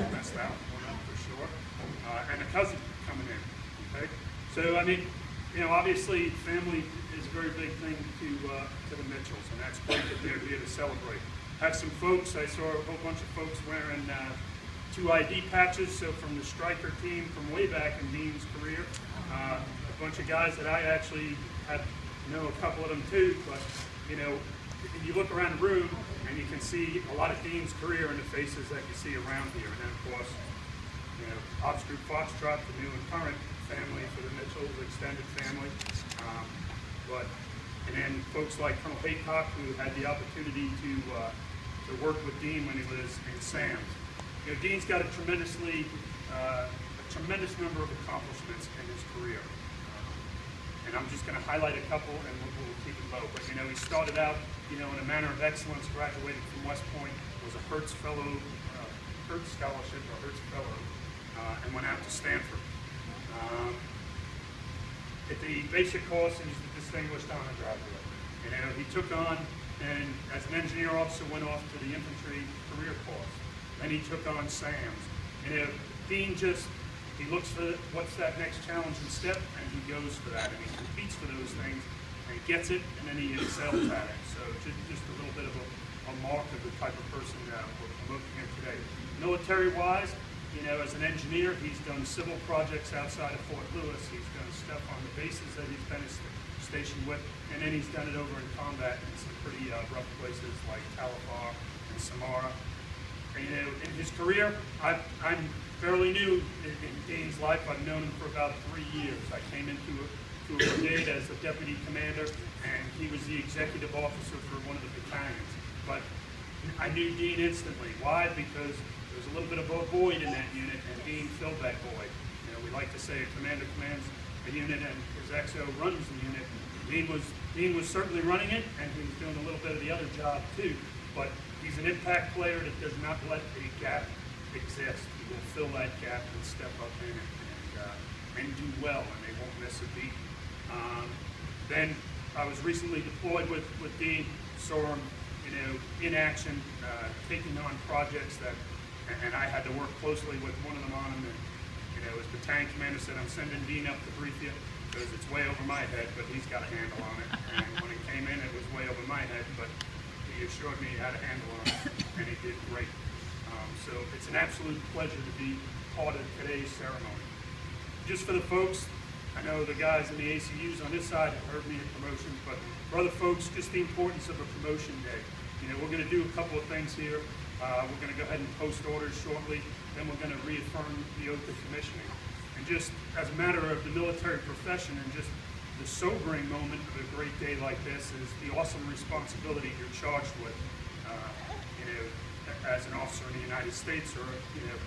messed out, one up for sure, and a cousin coming in. Okay, so I mean, you know, obviously family is a very big thing to the Mitchells, and that's great that they're here to celebrate. Have some folks. I saw a whole bunch of folks wearing 2 ID patches. So from the striker team from way back in Dean's career, a bunch of guys that I actually know a couple of them too. But you know, you look around the room and you can see a lot of Dean's career in the faces that you see around here. And then of course, you know, Ops Group Foxtrot, the new and current family for the Mitchells, extended family. And then folks like Colonel Haycock, who had the opportunity to work with Dean when he was in SAMS. You know, Dean's got a tremendous number of accomplishments in his career. And I'm just going to highlight a couple, and we'll keep it low. But you know, he started out, you know, in a manner of excellence, graduated from West Point, was a Hertz Fellow, Hertz Scholarship or Hertz Fellow, and went out to Stanford. At the basic course, he's a distinguished honor graduate. You know, he took on, and as an engineer officer, went off to the infantry career course. Then he took on SAMS. You know, Dean he looks for what's that next challenging step, and he goes for that, and he competes for those things, and he gets it, and then he excels at it. So just a little bit of a mark of the type of person that we're promoting here today. Military-wise, you know, as an engineer, he's done civil projects outside of Fort Lewis. He's done stuff on the bases that he's been stationed with, and then he's done it over in combat in some pretty rough places like Talifar and Samara. And, you know, in his career, I'm fairly new in Dean's life. I've known him for about 3 years. I came into a brigade as a deputy commander, and he was the executive officer for one of the battalions. But I knew Dean instantly. Why? Because there was a little bit of a void in that unit, and Dean filled that void. You know, we like to say a commander commands a unit, and his XO runs the unit. Dean was certainly running it, and he was doing a little bit of the other job too. But he's an impact player that does not let a gap exist. He will fill that gap and step up in it and do well, and they won't miss a beat. Then I was recently deployed with Dean, saw him, you know, in action, taking on projects that. And I had to work closely with one of them on them. And, you know, his battalion commander said, "I'm sending Dean up to brief you because it's way over my head, but he's got a handle on it." And when he came in, it was way over my head, but he assured me he had a handle on it, and he did great. So it's an absolute pleasure to be part of today's ceremony. Just for the folks, I know the guys in the ACUs on this side have heard me in promotions, but for other folks, just the importance of a promotion day. You know, we're going to do a couple of things here. We're going to go ahead and post orders shortly. Then we're going to reaffirm the oath of commissioning. And just as a matter of the military profession, and just the sobering moment of a great day like this is the awesome responsibility you're charged with, you know, as an officer in the United States, or you know,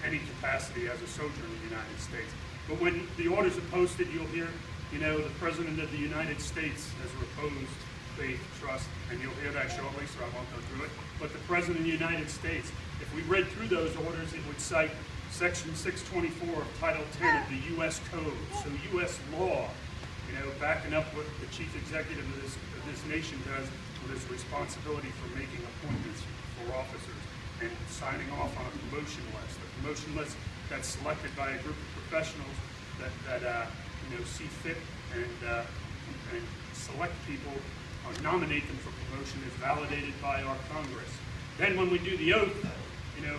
any capacity as a soldier in the United States. But when the orders are posted, you'll hear, you know, the President of the United States has reposed faith, trust, and you'll hear that shortly, so I won't go through it. But the President of the United States, if we read through those orders, it would cite Section 624 of Title 10 of the U.S. Code, so U.S. law, you know, backing up what the Chief Executive of this nation does with his responsibility for making appointments for officers and signing off on a promotion list. A promotion list that's selected by a group of professionals that you know, see fit and select people or nominate them for promotion is validated by our Congress. Then when we do the oath, you know,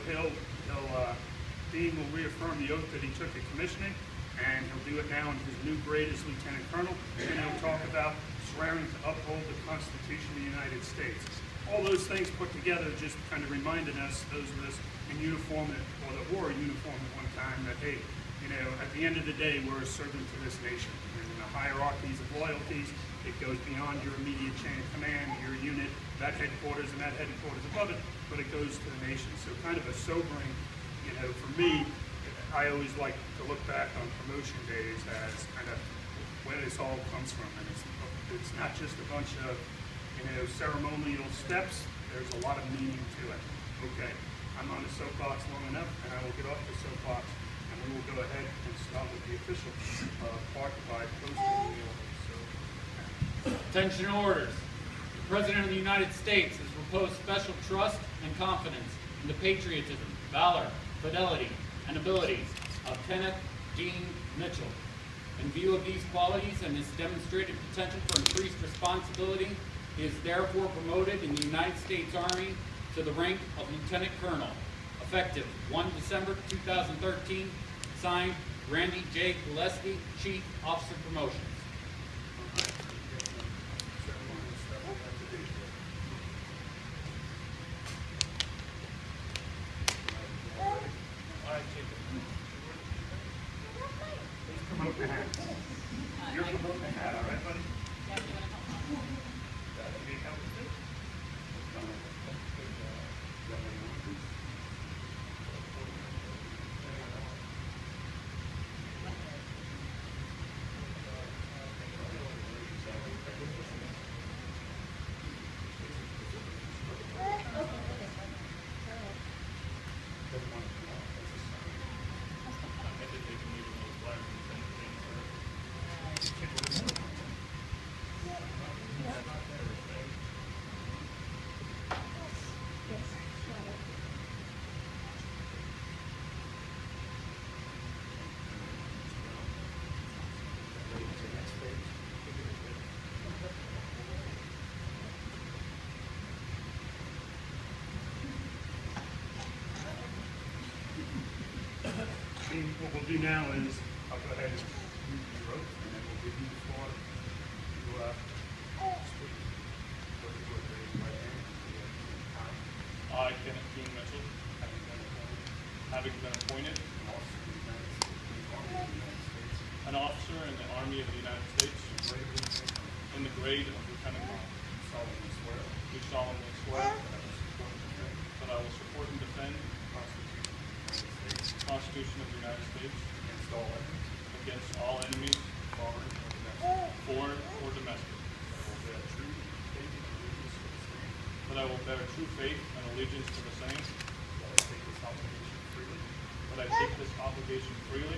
Dean will reaffirm the oath that he took at commissioning, and he'll do it now in his new grade as Lieutenant Colonel, and he'll talk about swearing to uphold the Constitution of the United States. All those things put together just kind of reminded us, those of us in uniform, or that wore a uniform at one time, that hey, you know, at the end of the day, we're a servant to this nation. And in the hierarchies of loyalties, it goes beyond your immediate chain of command, your unit, that headquarters, and that headquarters above it, but it goes to the nation. So kind of a sobering, you know, for me, I always like to look back on promotion days as kind of where this all comes from. And it's not just a bunch of, you know, ceremonial steps. There's a lot of meaning to it. Okay, I'm on the soapbox long enough, and I will get off the soapbox, and we will go ahead and start with the official part by posting the order. Attention orders. The President of the United States has reposed special trust and confidence into patriotism, valor, fidelity, and abilities of Kenneth Dean Mitchell. In view of these qualities and his demonstrated potential for increased responsibility, he is therefore promoted in the United States Army to the rank of Lieutenant Colonel, effective 1 December 2013, signed Randy J. Gillespie, Chief Officer Promotions. Promote the hat. You're promoting the hat, all right, buddy? What we'll do now is, I'll go ahead and read your oath, and then we'll give you the floor to speak. What you would raise your right hand. I, Kenneth Dean Mitchell, having been appointed an officer in the Army of the United States in the grade of Lieutenant Colonel, do solemnly swear that I will support and defend the Constitution of the United States against all enemies, foreign or domestic. That I will bear true faith and allegiance to the same. That I take this obligation freely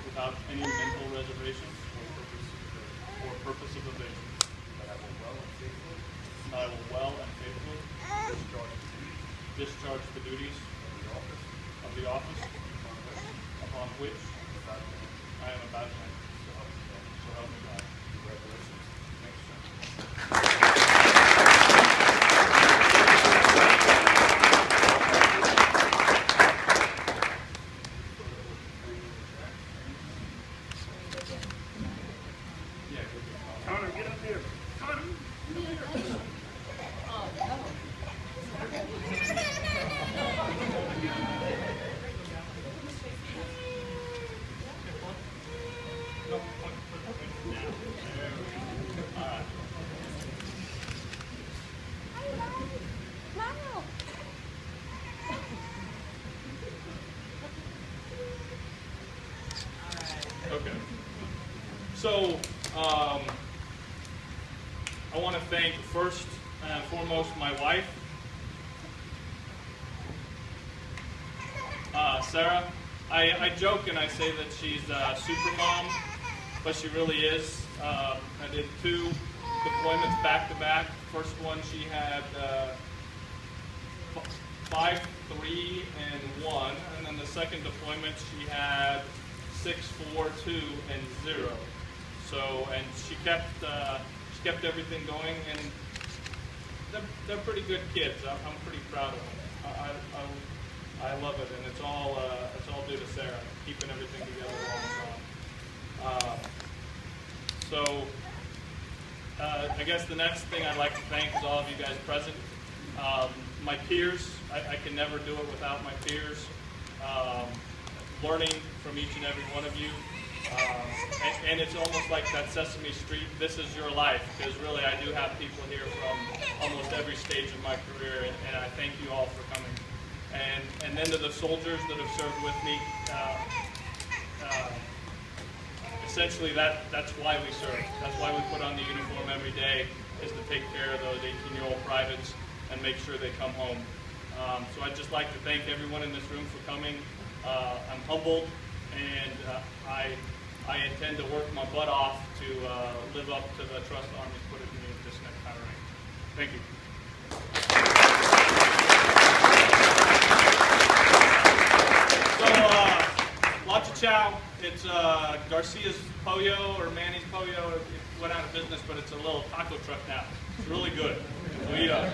without any mental reservations or purpose of evasion. That I will well and faithfully discharge the duties of the office upon which I am about to enter. So help me God. Congratulations. Thanks, sir. Connor, get up here. Connor, get up here. Okay. So, I want to thank first and foremost my wife, Sarah. I joke and I say that she's a super mom, but she really is. I did 2 deployments back to back. First one she had 5, 3, and 1, and then the second deployment she had 6, 4, 2, and 0. So, and she kept everything going, and they're pretty good kids. I'm pretty proud of them. I love it, and it's all due to Sarah keeping everything together all the time. So, I guess the next thing I'd like to thank is all of you guys present. My peers, I can never do it without my peers. Learning from each and every one of you. And it's almost like that Sesame Street, this is your life, because really I do have people here from almost every stage of my career, and I thank you all for coming. And then to the soldiers that have served with me, essentially that's why we serve. That's why we put on the uniform every day, is to take care of those 18-year-old privates and make sure they come home. So I'd just like to thank everyone in this room for coming. I'm humbled, and I intend to work my butt off to live up to the trust the Army's put in me at this next high rank. Thank you. chow. It's Garcia's Pollo or Manny's Pollo. It went out of business, but it's a little taco truck now. It's really good. So eat up.